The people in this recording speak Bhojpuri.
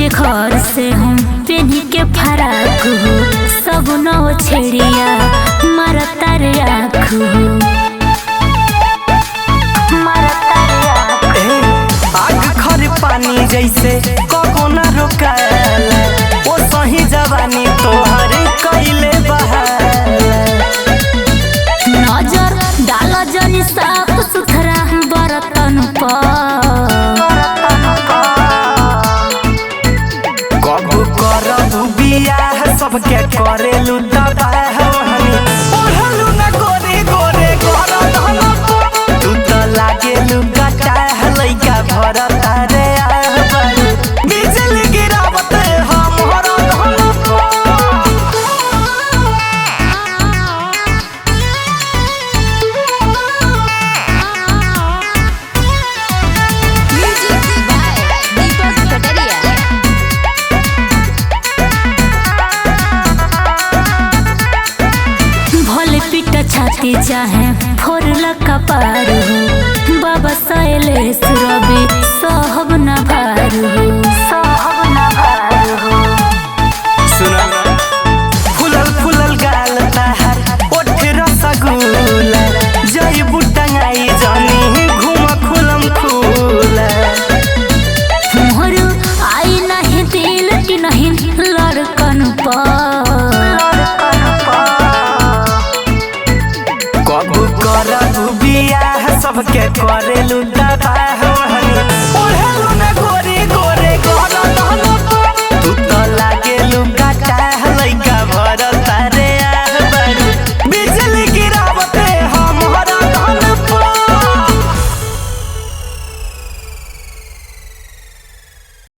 घर से हम पेनी के फराक हो, सब नौ छेड़िया मारता रे आँख हो। आग खर पानी जैसे कबो न रोकाला, ओ सही जवानी तोहर कइले बहाला। नजर डाल जनी साफ सुथरा बर्तन पर, कबू करबू बियाह सबके करेलू दबाह। ओढ़लू न गोरे गोरे गरदन पर, तू त लागेलू गटाह लइका भरता रे आहबारू। बिजली गिरावत हमर धन पर। भले पीट छाती चाहे फोरल कपार हो, बाबा शैलेश रवि सहब न भार हो, सहब न भार हो। सुना फुलल फुलल गाल ताहार ओठ रसगुल्ला, जइबू टंगाई जानी घूम खुलम खुला। मोर आई नहीं दिल की नहीं लड़कन पर, कबू करबू बियाह सबके करेलू